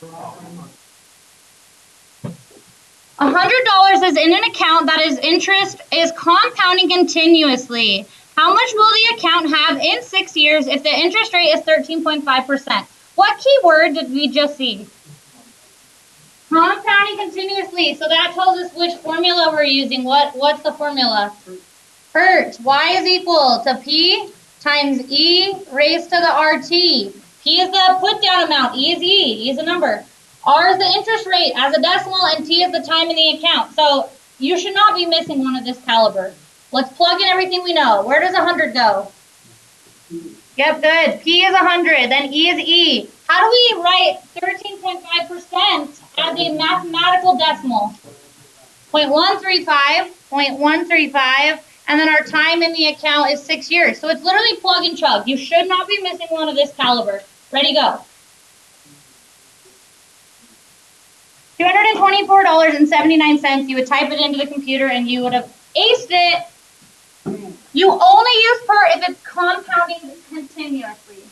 $100 is in an account that is interest is compounding continuously. How much will the account have in 6 years if the interest rate is 13.5%? What keyword did we just see? Compounding continuously. So that tells us which formula we're using. What's the formula? Hert. Y is equal to P times E raised to the RT. P is the put down amount. E is E. E is a number. R is the interest rate as a decimal, and T is the time in the account. So you should not be missing one of this caliber. Let's plug in everything we know. Where does 100 go? Yep, good. P is 100, then E is E. How do we write 13.5% as a mathematical decimal? 0.135, 0.135, and then our time in the account is 6 years. So it's literally plug and chug. You should not be missing one of this caliber. Ready, go. $224.79. You would type it into the computer and you would have aced it. You only use per if it's compounding continuously.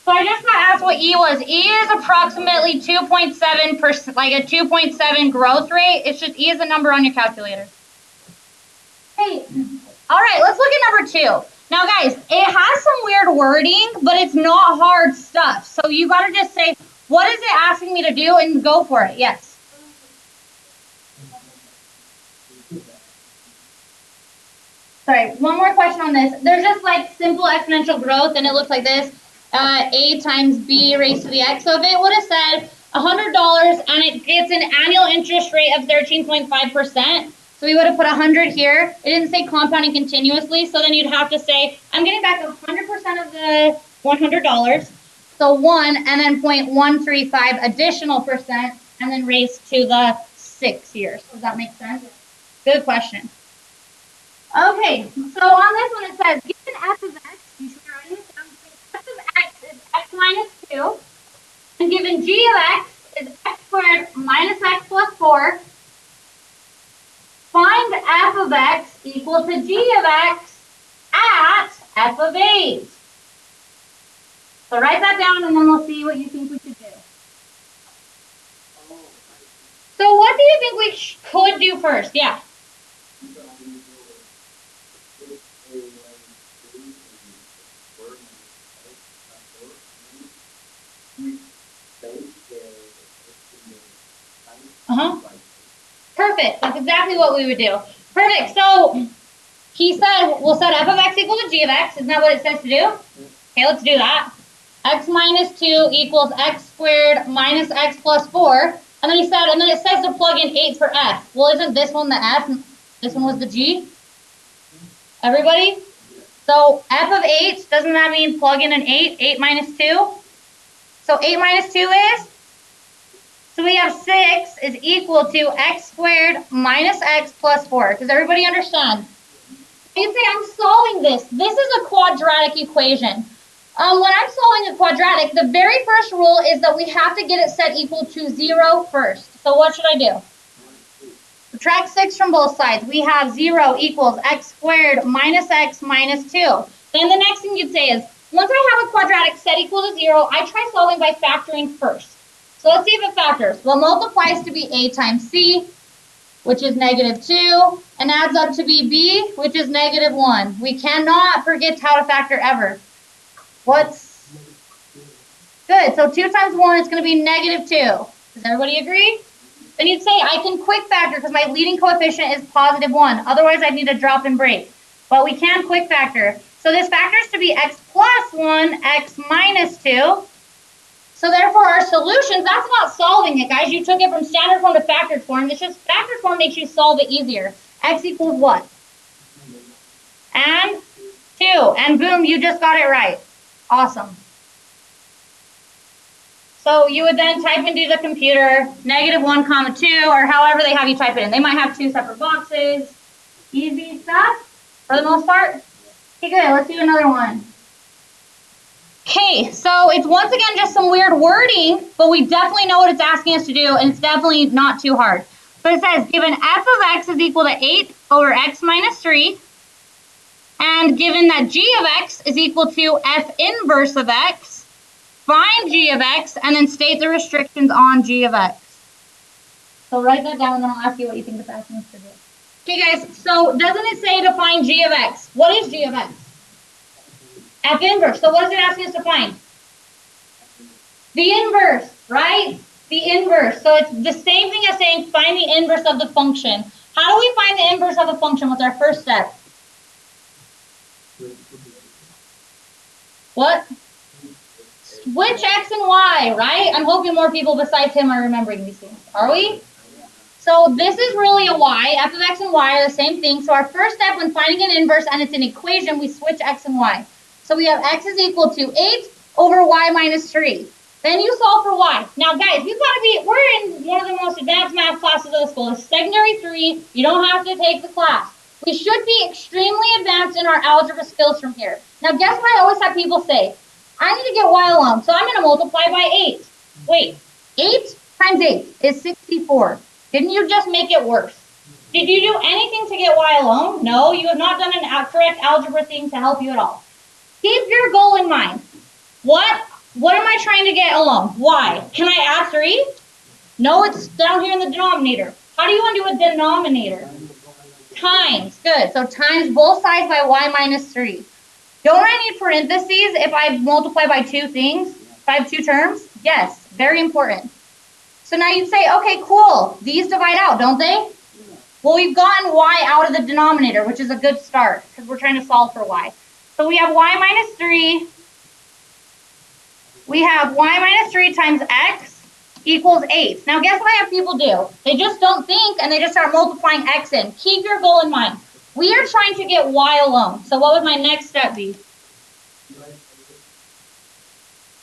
So I just got asked what E was. E is approximately 2.7%, like a 2.7 growth rate. It's just E is the number on your calculator. Hey, all right, let's look at number 2. Now, guys, it has some weird wording, but it's not hard stuff. So you got to just say, what is it asking me to do, and go for it. Yes. Sorry, one more question on this. There's just like simple exponential growth, and it looks like this. A times B raised to the X. So if it would have said $100 and it gets an annual interest rate of 13.5%, so we would have put 100 here. It didn't say compounding continuously, so then you'd have to say, I'm getting back 100% of the $100. So 1 and then 0.135 additional percent, and then raised to the 6 years. Does that make sense? Good question. Okay, so on this one it says, given f of x, you should be writing this down, f of x is x minus 2, and given g of x is x squared minus x plus 4, find f of x equal to g of x at f of 8. So write that down and then we'll see what you think we should do. So what do you think we could do first? Yeah. Perfect. That's exactly what we would do. Perfect. So he said we'll set f of x equal to g of x. Isn't that what it says to do? Okay, let's do that. X minus 2 equals x squared minus x plus 4. And then he said, and then it says to plug in 8 for f. Well, isn't this one the f? This one was the g? Everybody? So f of 8, doesn't that mean plug in an 8? 8 minus 2? So 8 minus 2 is? So we have 6 is equal to x squared minus x plus 4. Does everybody understand? You say, I'm solving this. This is a quadratic equation. When I'm solving a quadratic, the very first rule is that we have to get it set equal to 0 first. So what should I do? Subtract 6 from both sides. We have 0 equals x squared minus x minus 2. Then the next thing you'd say is, once I have a quadratic set equal to 0, I try solving by factoring first. So let's see if it factors. Well, multiplies to be a times c, which is negative 2, and adds up to be b, which is negative 1. We cannot forget how to factor ever. What's good? So 2 times 1 is going to be negative 2. Does everybody agree? Then you'd say I can quick factor because my leading coefficient is positive 1. Otherwise, I'd need to drop and break. But we can quick factor. So this factors to be x plus 1, x minus 2. So therefore, our solutions, that's not solving it, guys. You took it from standard form to factored form. It's just factored form makes you solve it easier. X equals what? And 2. And boom, you just got it right. Awesome. So you would then type into the computer negative 1 comma 2, or however they have you type it in. They might have 2 separate boxes. Easy stuff for the most part. Okay, good. Let's do another one. Okay, so it's once again just some weird wording, but we definitely know what it's asking us to do, and it's definitely not too hard. So it says, given f of x is equal to 8 over x minus 3, and given that g of x is equal to f inverse of x, find g of x, and then state the restrictions on g of x. So write that down, and then I'll ask you what you think it's asking us to do. Okay, guys, so doesn't it say to find g of x? What is g of x? F inverse. So what is it asking us to find? The inverse, right? The inverse. So it's the same thing as saying find the inverse of the function. How do we find the inverse of a function? What's our first step? What? Switch x and y, right? I'm hoping more people besides him are remembering these things. Are we? So this is really a y. F of x and y are the same thing. So our first step when finding an inverse and it's an equation, we switch x and y. So we have x is equal to 8 over y minus 3. Then you solve for y. Now guys, we're in one of the most advanced math classes of the school. It's secondary 3. You don't have to take the class. We should be extremely advanced in our algebra skills from here. Now guess what I always have people say? I need to get y alone, so I'm going to multiply by 8. Wait, 8 times 8 is 64. Didn't you just make it worse? Did you do anything to get y alone? No, you have not done a correct algebra thing to help you at all. Keep your goal in mind. What am I trying to get alone? Y. Can I add 3? No, it's down here in the denominator. How do you want to do a denominator? Times. Good. So times both sides by y minus 3. Don't I need parentheses if I multiply by 2 things? If I have 2 terms? Yes. Very important. So now you'd say, okay, cool. These divide out, don't they? Well, we've gotten y out of the denominator, which is a good start because we're trying to solve for y. So we have y minus 3. We have y minus 3 times x equals 8. Now, guess what I have people do? They just don't think, and they just start multiplying x in. Keep your goal in mind. We are trying to get y alone. So what would my next step be?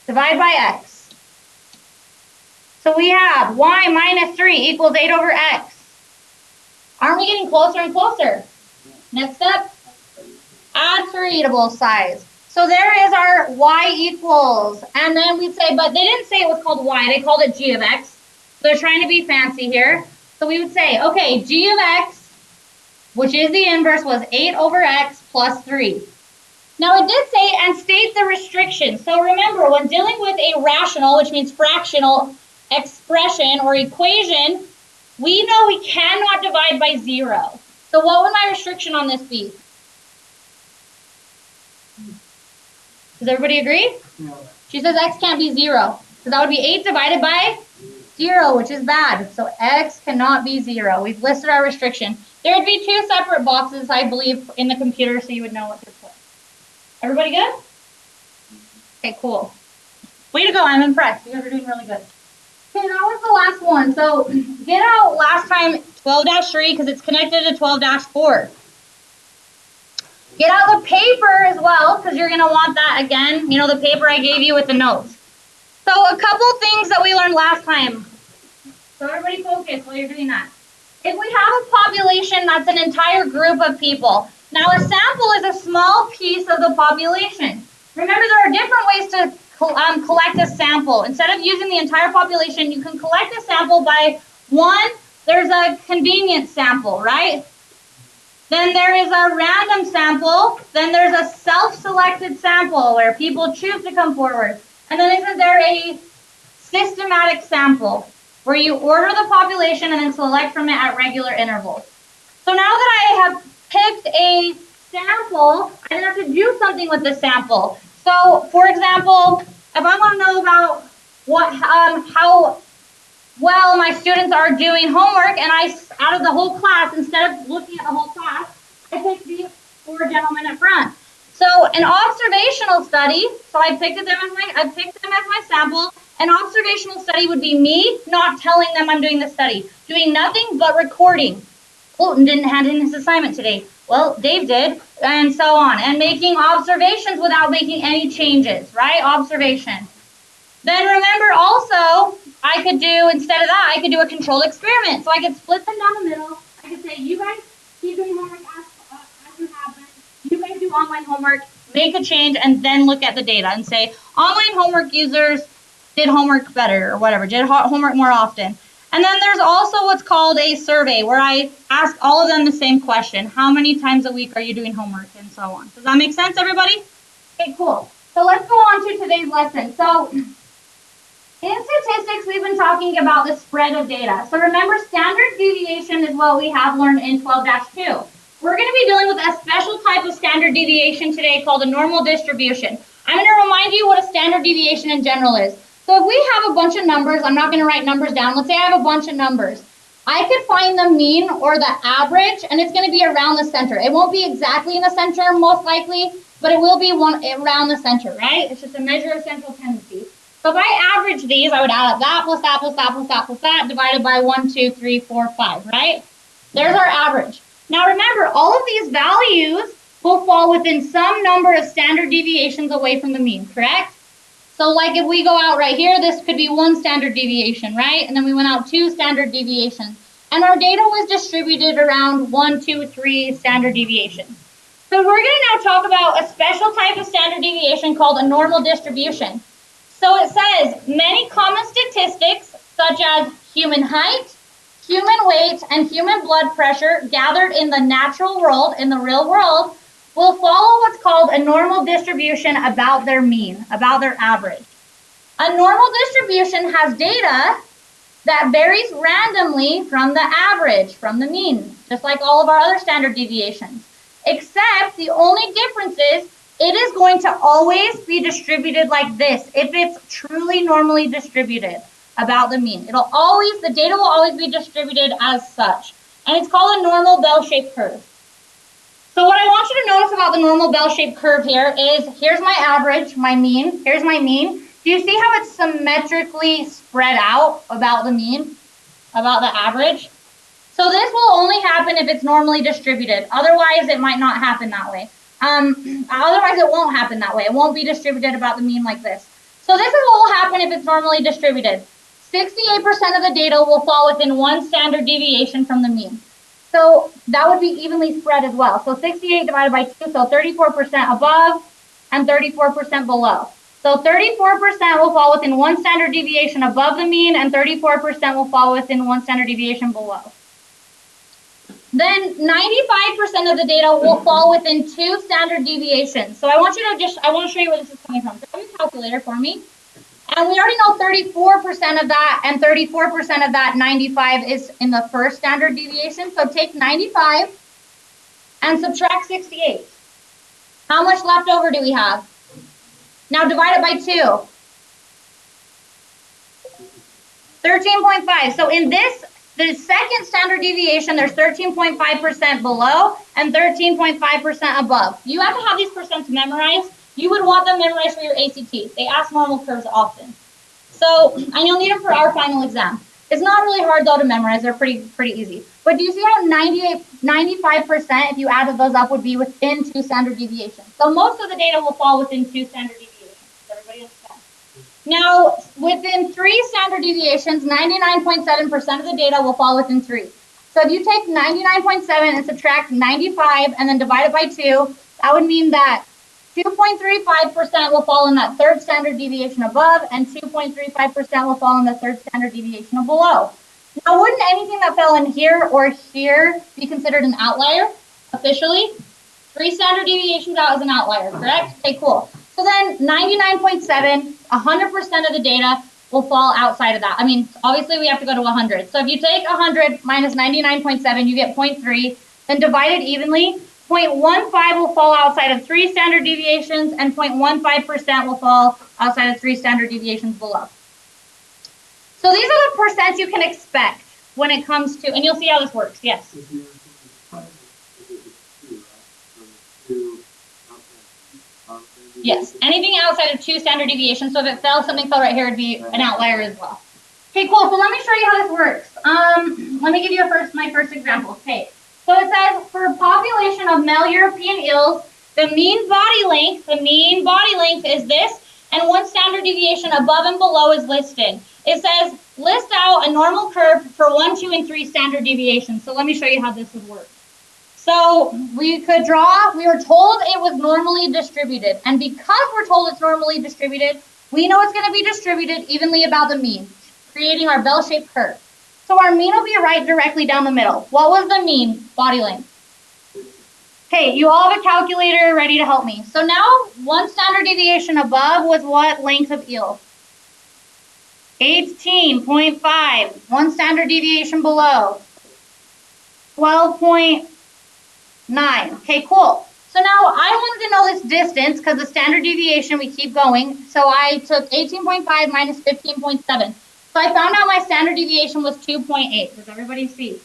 Divide by x. So we have y minus 3 equals 8 over x. Aren't we getting closer and closer? Next step? Add 3 to both sides. So there is our y equals. And then we'd say, but they didn't say it was called y. They called it g of x. So they're trying to be fancy here. So we would say, okay, g of x, which is the inverse, was 8 over x plus 3. Now it did say, and state the restriction. So remember, when dealing with a rational, which means fractional expression or equation, we know we cannot divide by 0. So what would my restriction on this be? Does everybody agree? No. She says x can't be 0. So that would be 8 divided by 0, which is bad. So x cannot be 0. We've listed our restriction. There would be 2 separate boxes, I believe, in the computer, so you would know what to put. Everybody good? Okay, cool. Way to go. I'm impressed. You guys are doing really good. Okay, that was the last one. So get out last time 12-3 because it's connected to 12-4. Get out the paper as well because you're going to want that again. You know, the paper I gave you with the notes. So a couple things that we learned last time. So everybody focus while you're doing that. If we have a population, that's an entire group of people. Now a sample is a small piece of the population. Remember, there are different ways to collect a sample. Instead of using the entire population, you can collect a sample by one, there's a convenience sample, right? Then there is a random sample. Then there's a self-selected sample where people choose to come forward. And then is there a systematic sample where you order the population and then select from it at regular intervals. So now that I have picked a sample, I have to do something with the sample. So, for example, if I want to know about how well my students are doing homework, and out of the whole class, instead of looking at the whole class, I picked these 4 gentlemen up front. So, an observational study. So I picked them as my sample. An observational study would be me not telling them I'm doing the study, doing nothing but recording. Colton didn't hand in his assignment today. Well, Dave did, and so on. And making observations without making any changes, right? Observation. Then remember also, I could do, instead of that, I could do a controlled experiment. So I could split them down the middle. I could say, you guys keep doing homework as you have been. You guys do online homework, make a change, and then look at the data and say, online homework users did homework better or whatever, did homework more often. And then there's also what's called a survey where I ask all of them the same question. How many times a week are you doing homework and so on? Does that make sense, everybody? Okay, cool. So let's go on to today's lesson. So in statistics, we've been talking about the spread of data. So remember, standard deviation is what we have learned in 12-2. We're going to be dealing with a special type of standard deviation today called a normal distribution. I'm going to remind you what a standard deviation in general is. So if we have a bunch of numbers, I'm not going to write numbers down. Let's say I have a bunch of numbers. I could find the mean or the average, and it's going to be around the center. It won't be exactly in the center, most likely, but it will be around the center, right? It's just a measure of central tendency. So if I average these, I would add up that plus that plus that plus that plus that divided by 1, 2, 3, 4, 5, right? There's our average. Now remember, all of these values will fall within some number of standard deviations away from the mean, correct? So like if we go out right here, this could be 1 standard deviation, right? And then we went out 2 standard deviations. And our data was distributed around 1, 2, 3 standard deviations. So we're going to now talk about a special type of standard deviation called a normal distribution. So it says many common statistics such as human height, human weight, and human blood pressure gathered in the natural world, in the real world, will follow what's called a normal distribution about their mean, about their average. A normal distribution has data that varies randomly from the average, from the mean, just like all of our other standard deviations. Except the only difference is it is going to always be distributed like this if it's truly normally distributed about the mean. The data will always be distributed as such. And it's called a normal bell-shaped curve. So what I want you to notice about the normal bell-shaped curve here is, here's my average, my mean, here's my mean. Do you see how it's symmetrically spread out about the mean, about the average? So this will only happen if it's normally distributed. Otherwise, it might not happen that way. Otherwise, it won't happen that way. It won't be distributed about the mean like this. So this is what will happen if it's normally distributed. 68% of the data will fall within 1 standard deviation from the mean. So that would be evenly spread as well. So 68 divided by 2, so 34% above and 34% below. So 34% will fall within 1 standard deviation above the mean, and 34% will fall within 1 standard deviation below. Then 95% of the data will fall within 2 standard deviations. So I want to show you where this is coming from. Grab your calculator for me. And we already know 34% of that and 34% of that 95 is in the first standard deviation. So take 95 and subtract 68. How much left over do we have? Now divide it by 2. 13.5. So in the second standard deviation, there's 13.5% below and 13.5% above. You have to have these percents memorized. You would want them memorized for your ACT. They ask normal curves often. So, and you'll need them for our final exam. It's not really hard though to memorize. They're pretty easy. But do you see how 95%, if you added those up, would be within 2 standard deviations? So most of the data will fall within 2 standard deviations. Does everybody understand? Now, within 3 standard deviations, 99.7% of the data will fall within 3. So if you take 99.7 and subtract 95 and then divide it by 2, that would mean that 2.35% will fall in that 3rd standard deviation above, and 2.35% will fall in the 3rd standard deviation below. Now, wouldn't anything that fell in here or here be considered an outlier officially? 3 standard deviations out is an outlier, correct? Okay, cool. So then 99.7, 100% of the data will fall outside of that. I mean, obviously we have to go to 100. So if you take 100 minus 99.7, you get 0.3, then divide it evenly. 0.15 will fall outside of 3 standard deviations, and 0.15% will fall outside of 3 standard deviations below. So these are the percents you can expect when it comes to, and you'll see how this works, yes. Yes, anything outside of 2 standard deviations. So if something fell right here, it'd be an outlier as well. Okay, cool. So let me show you how this works. Let me give you my first example. Okay. So it says, for a population of male European eels, the mean body length is this, and 1 standard deviation above and below is listed. It says, list out a normal curve for 1, 2, and 3 standard deviations. So let me show you how this would work. So we were told it was normally distributed, and because we're told it's normally distributed, we know it's going to be distributed evenly about the mean, creating our bell-shaped curve. So our mean will be right directly down the middle. What was the mean body length? Okay, you all have a calculator ready to help me. So now, one standard deviation above was what length of eel? 18.5. One standard deviation below. 12.9. Okay, cool. So now I wanted to know this distance because the standard deviation, we keep going. So I took 18.5 minus 15.7. So I found out my standard deviation was 2.8. Does everybody see?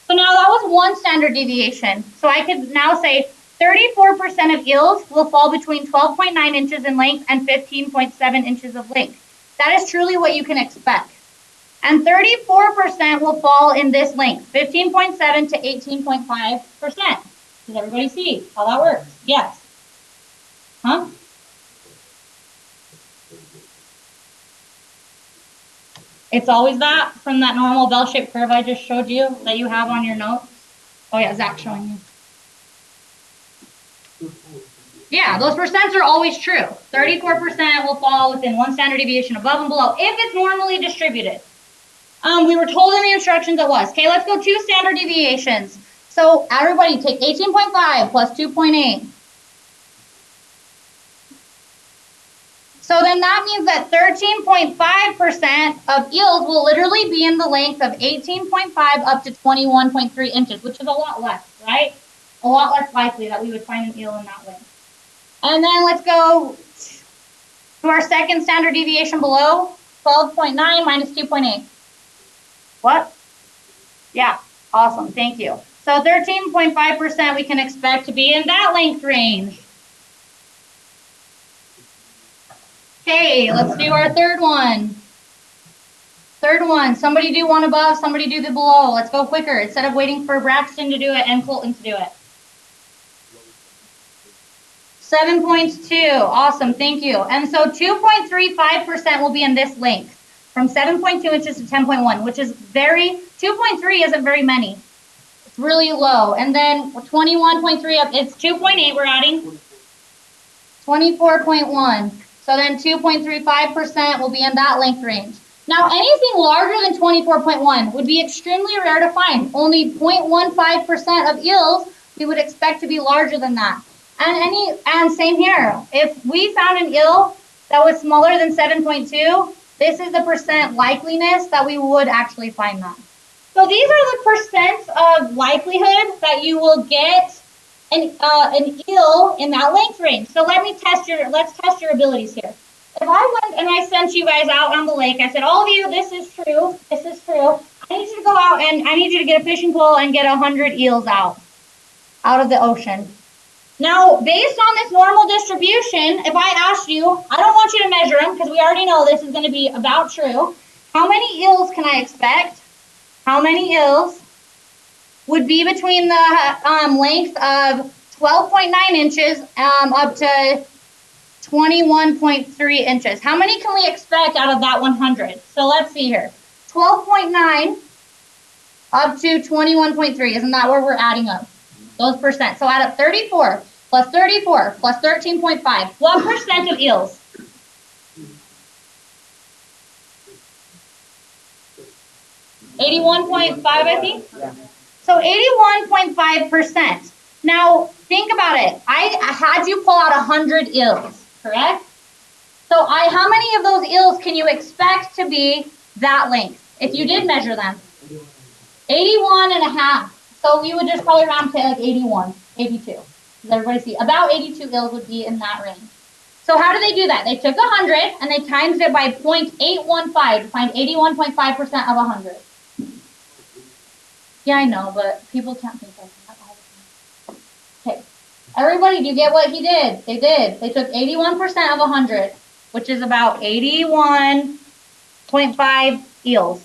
So now that was one standard deviation. So I could now say 34% of eels will fall between 12.9 inches in length and 15.7 inches of length. That is truly what you can expect. And 34% will fall in this length, 15.7 to 18.5%. Does everybody see how that works? Yes. Huh? It's always that from that normal bell-shaped curve I just showed you that you have on your notes. Oh yeah, Zach's showing you. Yeah, those percents are always true. 34% will fall within one standard deviation above and below if it's normally distributed. We were told in the instructions it was. Okay, let's go 2 standard deviations. So everybody take 18.5 plus 2.8. So then that means that 13.5% of eels will literally be in the length of 18.5 up to 21.3 inches, which is a lot less, right? A lot less likely that we would find an eel in that length. And then let's go to our second standard deviation below, 12.9 minus 2.8. What? Yeah, awesome, thank you. So 13.5% we can expect to be in that length range. Okay, let's do our third one. Third one, somebody do one above, somebody do the below. Let's go quicker instead of waiting for Braxton to do it and Colton to do it. 7.2, awesome, thank you. And so 2.35% will be in this length, from 7.2 inches to 10.1, which is 2.3 isn't very many. It's really low. And then 21.3, it's 2.8 we're adding. 24.1. So then 2.35% will be in that length range. Now anything larger than 24.1 would be extremely rare to find. Only 0.15% of eels we would expect to be larger than that. And same here. If we found an eel that was smaller than 7.2, this is the percent likeliness that we would actually find that. So these are the percents of likelihood that you will get an eel in that length range. So let's test your abilities here. If I went and I sent you guys out on the lake, I said, all of you, this is true, I need you to go out and I need you to get a fishing pole and get 100 eels out of the ocean. Now, based on this normal distribution, if I asked you, I don't want you to measure them because we already know this is going to be about true. How many eels can I expect? How many eels would be between the length of 12.9 inches up to 21.3 inches? How many can we expect out of that 100? So let's see here. 12.9 up to 21.3. Isn't that where we're adding up? Those percent. So add up 34 plus 34 plus 13.5. What percent of eels? 81.5, I think. Yeah. So 81.5%. Now think about it. I had you pull out 100 eels, correct? So how many of those eels can you expect to be that length if you did measure them? 81 and a half. So we would just probably round to like 81, 82. Does everybody see? About 82 eels would be in that range. So how do they do that? They took 100 and they times it by 0.815 to find 81.5% of 100. Yeah, I know, but people can't think like that all the time. Okay. Everybody, do you get what he did? They did. They took 81% of 100, which is about 81.5 eels.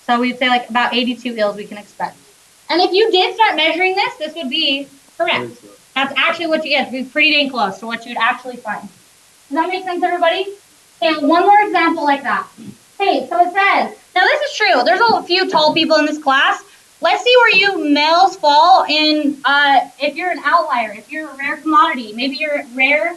So we'd say like about 82 eels we can expect. And if you did start measuring this would be correct. That's actually what you get. It'd be pretty dang close to what you'd actually find. Does that make sense, everybody? Okay, one more example like that. Okay, so it says, now this is true. There's a few tall people in this class. Let's see where you males fall in, if you're an outlier, if you're a rare commodity. Maybe you're rare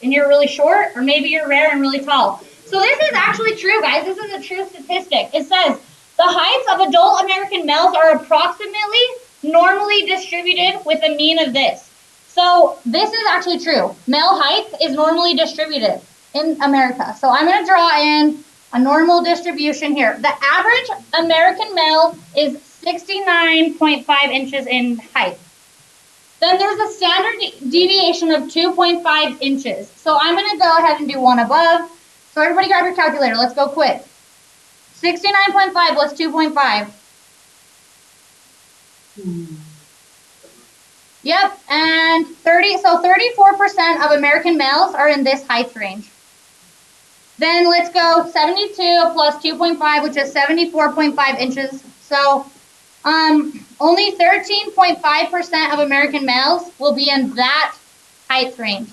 and you're really short, or maybe you're rare and really tall. So this is actually true, guys. This is a true statistic. It says, the heights of adult American males are approximately normally distributed with a mean of this. So this is actually true. Male height is normally distributed in America. So I'm going to draw in a normal distribution here. The average American male is 69.5 inches in height. Then there's a standard deviation of 2.5 inches. So I'm going to go ahead and do one above. So everybody grab your calculator. Let's go quick. 69.5 plus 2.5. Yep, and 34% of American males are in this height range. Then let's go 72 plus 2.5, which is 74.5 inches. So only 13.5% of American males will be in that height range.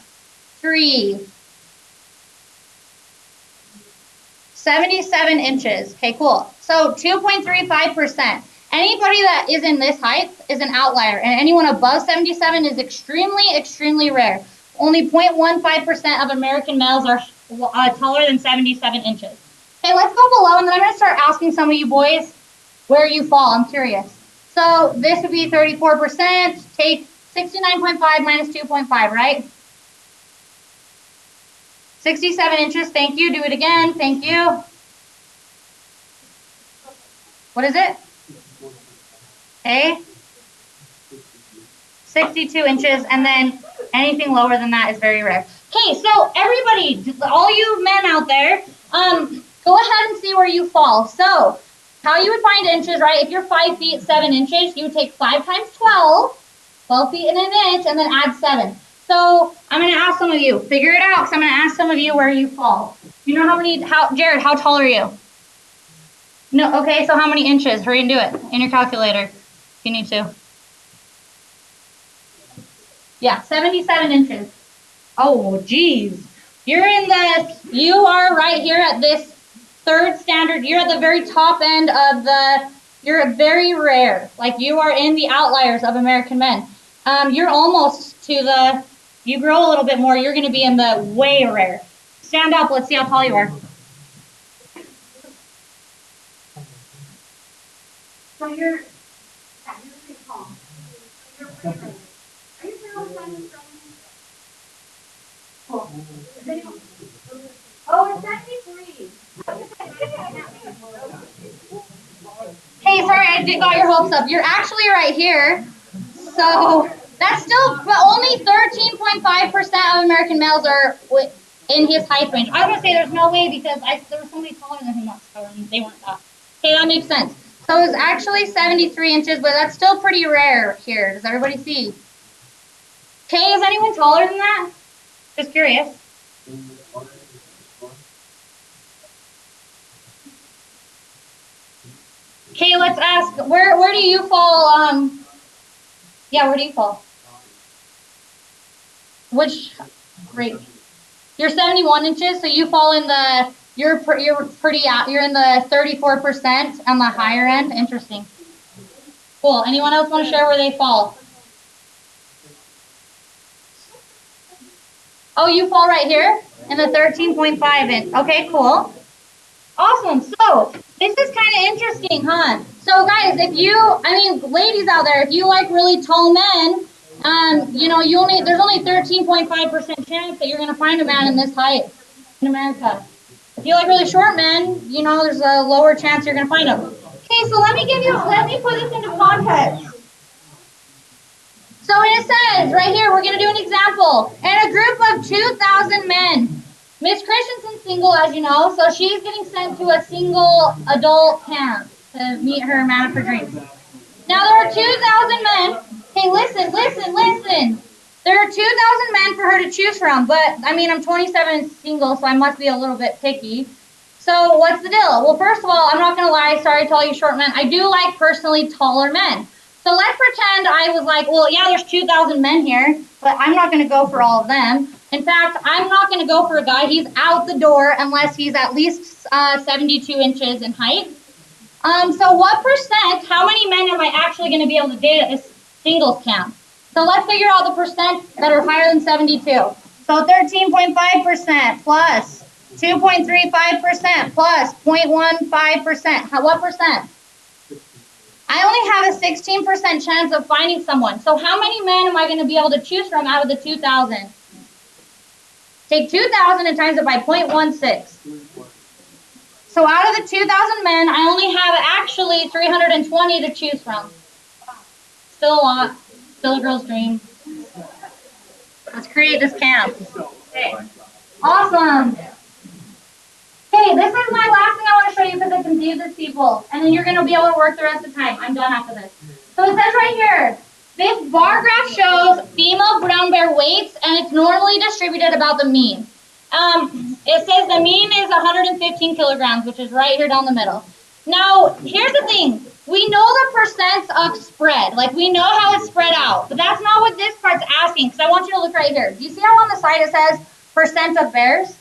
77 inches. Okay, cool. So 2.35%. Anybody that is in this height is an outlier, and anyone above 77 is extremely, extremely rare. Only 0.15% of American males are taller than 77 inches. Okay, let's go below, and then I'm going to start asking some of you boys where you fall. I'm curious. So this would be 34%. Take 69.5 minus 2.5, right? 67 inches. Thank you. Do it again. Thank you. What is it? Okay. 62 inches, and then anything lower than that is very rare. Okay, so everybody, all you men out there, go ahead and see where you fall. So how you would find inches, right? If you're 5 feet 7 inches, you would take 5 times 12 feet in an inch, and then add 7. So I'm going to ask some of you, figure it out, because I'm going to ask some of you where you fall. You know Jared, how tall are you? No, okay, so how many inches? Hurry and do it in your calculator if you need to. Yeah, 77 inches. Oh, geez. You are right here at this third standard. You're at the very top end of you're very rare. Like, you are in the outliers of American men. You're almost to you grow a little bit more, you're going to be in the way rare. Stand up, let's see how tall you are. So you're pretty tall. You're pretty rare. Are you sure what time is cool. Oh, it's 73. Hey, sorry, I got your hopes up. You're actually right here. So that's still, but only 13.5% of American males are in his height range. I was gonna say there's no way because there was somebody taller than him once, so they weren't that. Okay, that makes sense. So it's actually 73 inches, but that's still pretty rare here. Does everybody see? Okay, is anyone taller than that? Just curious. Okay, let's ask, where do you fall? Yeah, where do you fall? Which rate? You're 71 inches, so you fall in you're in the 34% on the higher end. Interesting. Cool. Anyone else want to share where they fall? Oh, you fall right here in the 13.5 inch. Okay, cool. Awesome. So this is kind of interesting, huh? So guys, ladies out there, if you like really tall men, there's only 13.5% chance that you're going to find a man in this height in America. If you like really short men, there's a lower chance you're going to find them. Okay, so let me put this into context. So it says right here, we're going to do an example. In a group of 2,000 men, Miss Christensen's single, as you know, so she's getting sent to a single adult camp to meet her man of her dreams. Now there are 2,000 men. Hey, listen. There are 2,000 men for her to choose from, but I'm 27 and single, so I must be a little bit picky. So what's the deal? Well, first of all, I'm not going to lie. Sorry to all you short men. I do like personally taller men. So let's pretend I was like, well, yeah, there's 2,000 men here, but I'm not going to go for all of them. In fact, I'm not going to go for a guy. He's out the door unless he's at least 72 inches in height. So what percent, how many men am I actually going to be able to date at this singles camp? So let's figure out the percent that are higher than 72. So 13.5% plus 2.35% plus 0.15%. What percent? I only have a 16% chance of finding someone. So how many men am I going to be able to choose from out of the 2,000? Take 2,000 and times it by 0.16. So out of the 2,000 men, I only have actually 320 to choose from. Still a lot. Still a girl's dream. Let's create this camp. Okay. Awesome. Okay, this is my last thing I want to show you because it confuses people. And then you're going to be able to work the rest of the time. I'm done after this. So it says right here, this bar graph shows female brown bear weights, and it's normally distributed about the mean. It says the mean is 115 kilograms, which is right here down the middle. Now, here's the thing. We know the percents of spread. Like, we know how it's spread out. But that's not what this part's asking, because I want you to look right here. Do you see how on the side it says percent of bears?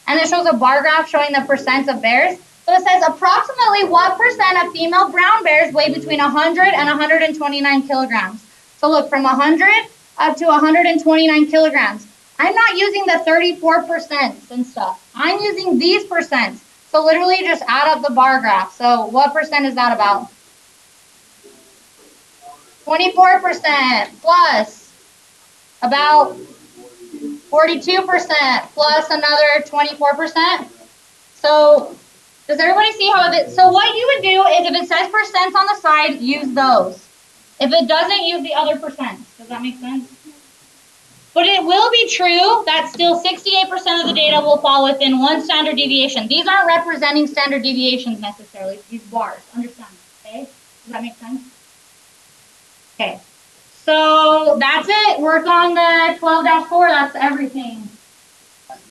And it shows a bar graph showing the percent of bears. So it says approximately what percent of female brown bears weigh between 100 and 129 kilograms. So look, from 100 up to 129 kilograms. I'm not using the 34% and stuff. I'm using these percents. So literally just add up the bar graph. So what percent is that about? 24% plus about 42% plus another 24%. So does everybody see how it is? So what you would do is if it says percents on the side, use those. If it doesn't, use the other percents. Does that make sense? But it will be true that still 68% of the data will fall within one standard deviation. These aren't representing standard deviations necessarily, these bars. Understand, okay? Does that make sense? Okay. So that's it. Work on the 12-4. That's everything.